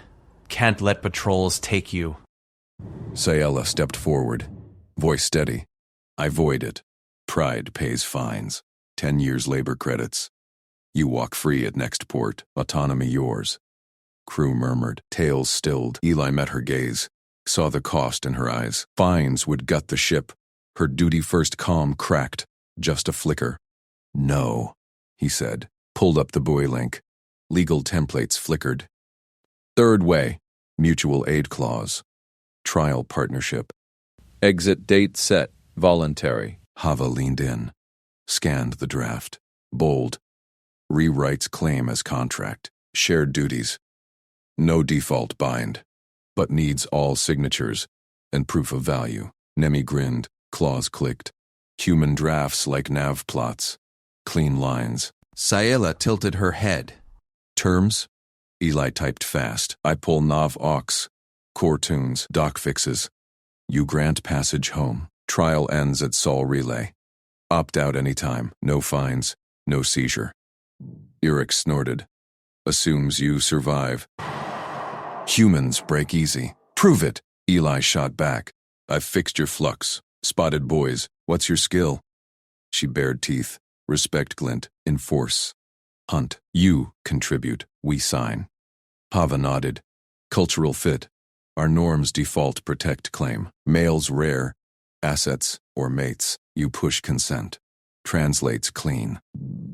Can't let patrols take you. Sayla stepped forward. Voice steady. I void it. Pride pays fines. 10 years labor credits. You walk free at next port. Autonomy yours. Crew murmured. Tails stilled. Eli met her gaze. Saw the cost in her eyes. Fines would gut the ship. Her duty-first calm cracked. Just a flicker. No, he said. Pulled up the buoy link. Legal templates flickered. Third way. Mutual aid clause. Trial partnership. Exit date set. Voluntary. Hava leaned in. Scanned the draft. Bold. Rewrites claim as contract. Shared duties. No default bind, but needs all signatures and proof of value. Nemi grinned, claws clicked. Human drafts like nav plots. Clean lines. Sayela tilted her head. Terms? Eli typed fast. I pull nav aux. Core tunes, doc fixes. You grant passage home. Trial ends at Sol Relay. Opt out anytime. No fines. No seizure. Eric snorted. Assumes you survive. Humans break easy. Prove it. Eli shot back. I've fixed your flux. Spotted boys. What's your skill? She bared teeth. Respect glint. Enforce. Hunt. You contribute. We sign. Hava nodded. Cultural fit. Our norms default protect claim. Males rare. Assets or mates. You push consent. Translates clean.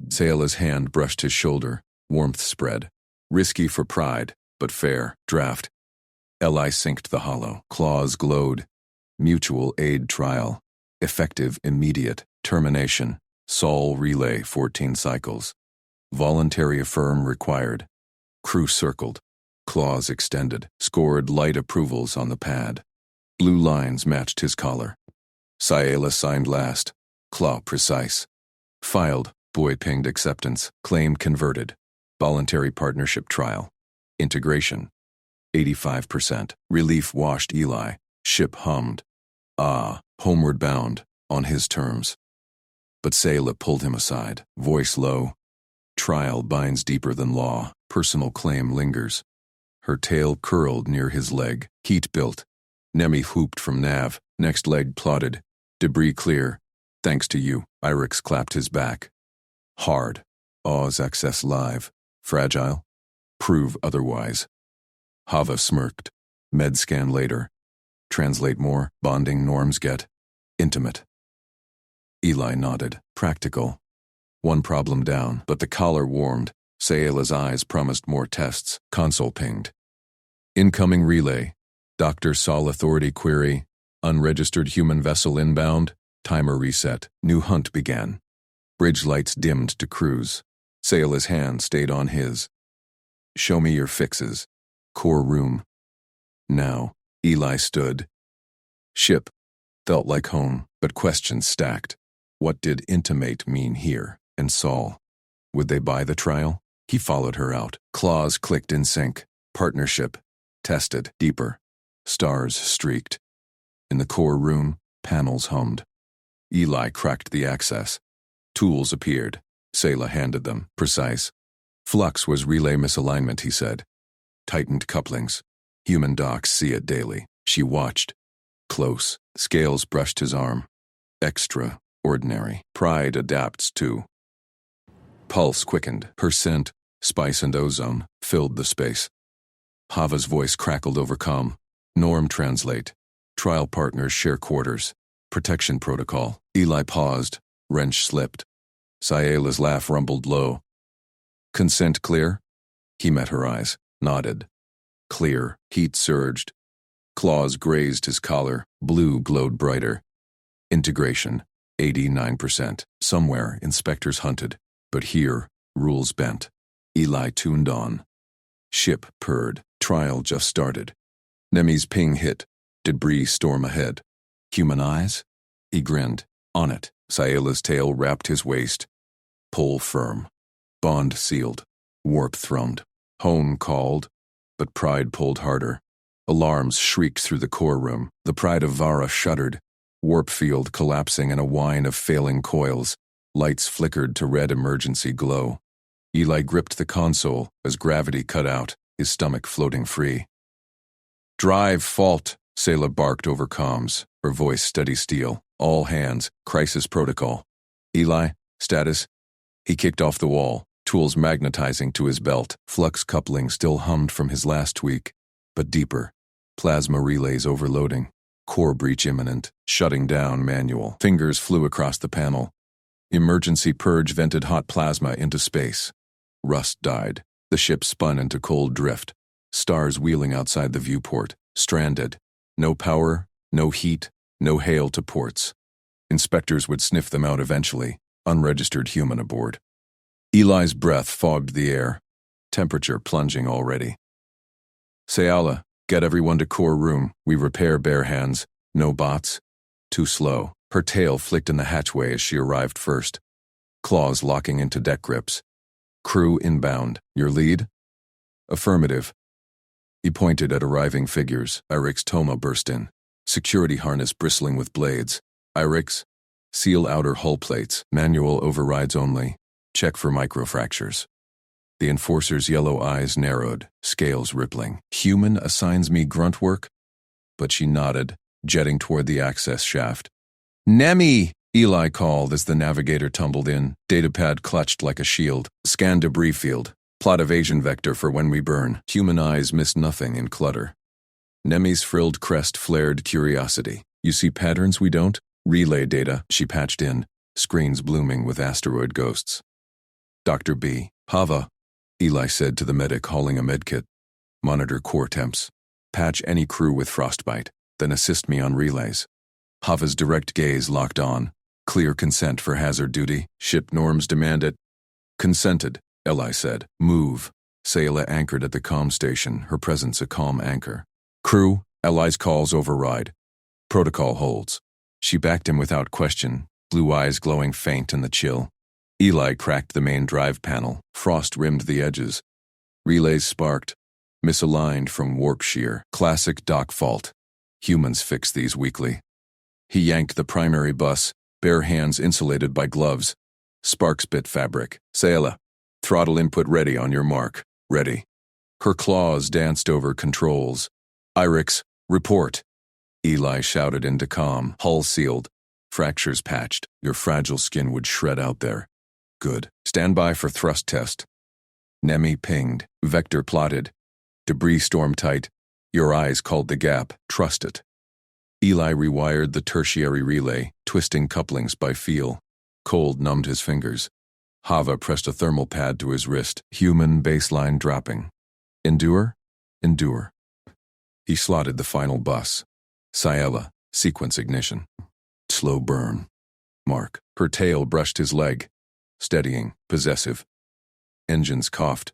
Sayela's hand brushed his shoulder. Warmth spread. Risky for pride, but fair. Draft. Li synced the hollow. Claws glowed. Mutual aid trial. Effective immediate. Termination. Sol relay 14 cycles. Voluntary affirm required. Crew circled. Claws extended. Scored light approvals on the pad. Blue lines matched his collar. Sayela signed last. Claw precise. Filed. Boy pinged acceptance. Claim converted. Voluntary partnership trial. Integration. 85%. Relief washed Eli. Ship hummed. Homeward bound. On his terms. But Sayela pulled him aside. Voice low. Trial binds deeper than law. Personal claim lingers. Her tail curled near his leg. Heat built. Nemi whooped from nav. Next leg plodded. Debris clear. Thanks to you. Irix clapped his back. Hard. Oz access live. Fragile. Prove otherwise. Hava smirked. Med scan later. Translate more. Bonding norms get. Intimate. Eli nodded. Practical. One problem down, but the collar warmed. Sayela's eyes promised more tests. Console pinged. Incoming relay. Dr. Sol Authority query. Unregistered human vessel inbound. Timer reset. New hunt began. Bridge lights dimmed to cruise. Sayela's hand stayed on his. Show me your fixes. Core room. Now. Eli stood. Ship. Felt like home, but questions stacked. What did intimate mean here? And Sol. Would they buy the trial? He followed her out. Claws clicked in sync. Partnership. Tested. Deeper. Stars streaked. In the core room, panels hummed. Eli cracked the access. Tools appeared. Sayela handed them. Precise. Flux was relay misalignment, he said. Tightened couplings. Human docs see it daily. She watched. Close. Scales brushed his arm. Extra. Ordinary. Pride adapts too. Pulse quickened. Her scent, spice and ozone, filled the space. Hava's voice crackled over comm. Norm translate. Trial partners share quarters. Protection protocol. Eli paused. Wrench slipped. Sayela's laugh rumbled low. Consent clear? He met her eyes. Nodded. Clear. Heat surged. Claws grazed his collar. Blue glowed brighter. Integration. 89%. Somewhere, inspectors hunted. But here, rules bent. Eli tuned on. Ship purred. Trial just started. Nemi's ping hit. Debris storm ahead. Human eyes? He grinned. On it. Sayela's tail wrapped his waist. Pull firm. Bond sealed. Warp thrummed. Home called. But pride pulled harder. Alarms shrieked through the core room. The pride of Vara shuddered. Warp field collapsing in a whine of failing coils. Lights flickered to red emergency glow. Eli gripped the console as gravity cut out, his stomach floating free. Drive fault, Sayela barked over comms, her voice steady steel. All hands, crisis protocol. Eli, status? He kicked off the wall, tools magnetizing to his belt. Flux coupling still hummed from his last tweak, but deeper. Plasma relays overloading. Core breach imminent, shutting down manual. Fingers flew across the panel. Emergency purge vented hot plasma into space. Rust died. The ship spun into cold drift. Stars wheeling outside the viewport. Stranded. No power, no heat, no hail to ports. Inspectors would sniff them out eventually. Unregistered human aboard. Eli's breath fogged the air, temperature plunging already. Sayala, get everyone to core room. We repair bare hands. No bots. Too slow. Her tail flicked in the hatchway as she arrived first. Claws locking into deck grips. Crew inbound. Your lead? Affirmative. He pointed at arriving figures. Irix Toma burst in. Security harness bristling with blades. Irix, seal outer hull plates. Manual overrides only. Check for microfractures. The enforcer's yellow eyes narrowed, scales rippling. Human assigns me grunt work? But she nodded, jetting toward the access shaft. Nemi! Eli called as the navigator tumbled in. Datapad clutched like a shield. Scan debris field. Plot evasion vector for when we burn. Human eyes miss nothing in clutter. Nemi's frilled crest flared curiosity. You see patterns we don't? Relay data, she patched in. Screens blooming with asteroid ghosts. Dr. B. Hava, Eli said to the medic hauling a medkit. Monitor core temps. Patch any crew with frostbite, then assist me on relays. Hava's direct gaze locked on. Clear consent for hazard duty. Ship norms demand it. Consented, Eli said. Move. Sayla anchored at the comm station, her presence a calm anchor. Crew, Eli's calls override. Protocol holds. She backed him without question, blue eyes glowing faint in the chill. Eli cracked the main drive panel. Frost rimmed the edges. Relays sparked. Misaligned from warp shear. Classic dock fault. Humans fix these weekly. He yanked the primary bus, bare hands insulated by gloves. Sparks bit fabric. Sayla, throttle input ready on your mark. Ready. Her claws danced over controls. Irix, report. Eli shouted into comm. Hull sealed. Fractures patched. Your fragile skin would shred out there. Good. Stand by for thrust test. Nemi pinged. Vector plotted. Debris storm tight. Your eyes called the gap. Trust it. Eli rewired the tertiary relay, twisting couplings by feel. Cold numbed his fingers. Hava pressed a thermal pad to his wrist. Human baseline dropping. Endure? Endure. He slotted the final bus. Sayela, sequence ignition. Slow burn. Mark. Her tail brushed his leg. Steadying, possessive. Engines coughed.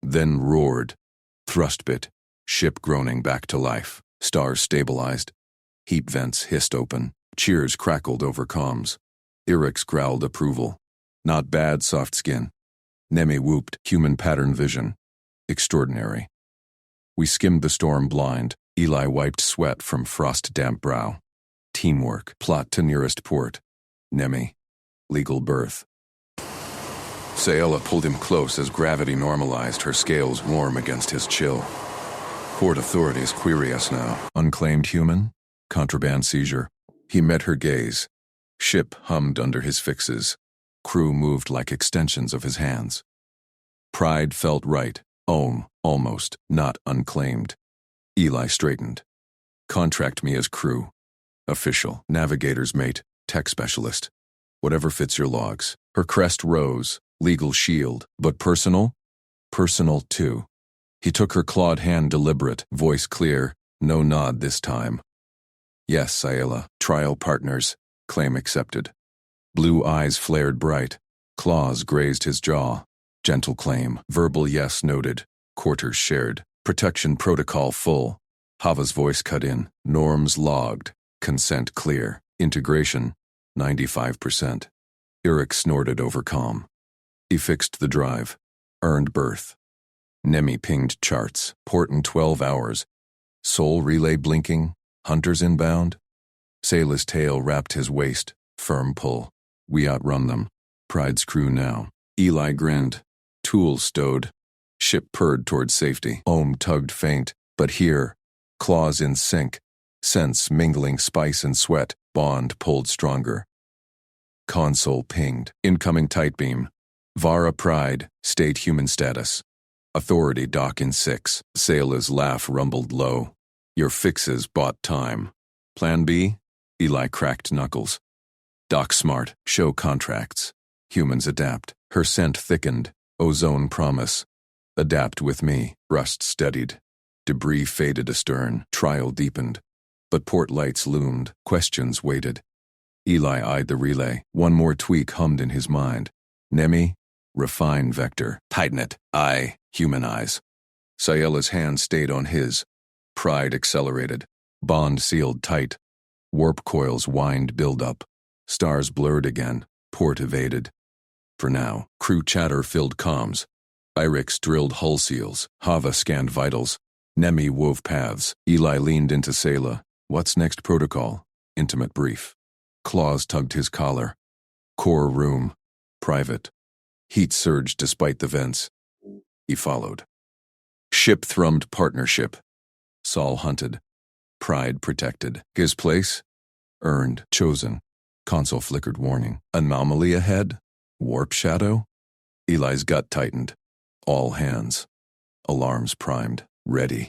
Then roared. Thrust bit. Ship groaning back to life. Stars stabilized. Heat vents hissed open. Cheers crackled over comms. Irix growled approval. Not bad, soft skin. Nemi whooped, human pattern vision. Extraordinary. We skimmed the storm blind. Eli wiped sweat from frost-damp brow. Teamwork. Plot to nearest port. Nemi. Legal berth. Sayela pulled him close as gravity normalized, her scales warm against his chill. Port authorities query us now. Unclaimed human? Contraband seizure. He met her gaze. Ship hummed under his fixes. Crew moved like extensions of his hands. Pride felt right. Almost, not unclaimed. Eli straightened. Contract me as crew. Official, navigator's mate, tech specialist. Whatever fits your logs. Her crest rose, legal shield, but personal? Personal too. He took her clawed hand deliberate, voice clear, no nod this time. Yes, Sayela, trial partners, claim accepted. Blue eyes flared bright, claws grazed his jaw. Gentle claim, verbal yes noted, quarters shared, protection protocol full. Hava's voice cut in, norms logged, consent clear, integration, 95%. Irix snorted over comm. He fixed the drive, earned berth. Nemi pinged charts, port in 12 hours. Soul relay blinking, hunters inbound. Sayla's tail wrapped his waist, firm pull. We outrun them. Pride's crew now. Eli grinned. Tools stowed. Ship purred toward safety. Ohm tugged faint, but here, claws in sync, sense mingling spice and sweat, bond pulled stronger. Console pinged. Incoming tight beam. Vara Pride, state human status. Authority dock in 6. Sayla's laugh rumbled low. Your fixes bought time. Plan B? Eli cracked knuckles. Dock smart, show contracts. Humans adapt. Her scent thickened. Ozone promise. Adapt with me. Rust steadied. Debris faded astern. Trial deepened. But port lights loomed. Questions waited. Eli eyed the relay. One more tweak hummed in his mind. Nemi, Refine vector. Tighten it. I. Human eyes. Sayela's hand stayed on his. Pride accelerated. Bond sealed tight. Warp coils whined build up. Stars blurred again. Port evaded. For now, crew chatter filled comms. Irix drilled hull seals. Hava scanned vitals. Nemi wove paths. Eli leaned into Sayla. What's next protocol? Intimate brief. Claws tugged his collar. Core room. Private. Heat surged despite the vents. He followed. Ship thrummed partnership. Saul hunted. Pride protected. His place? Earned. Chosen. Console flickered warning. Anomaly ahead? Warp shadow? Eli's gut tightened. All hands. Alarms primed. Ready.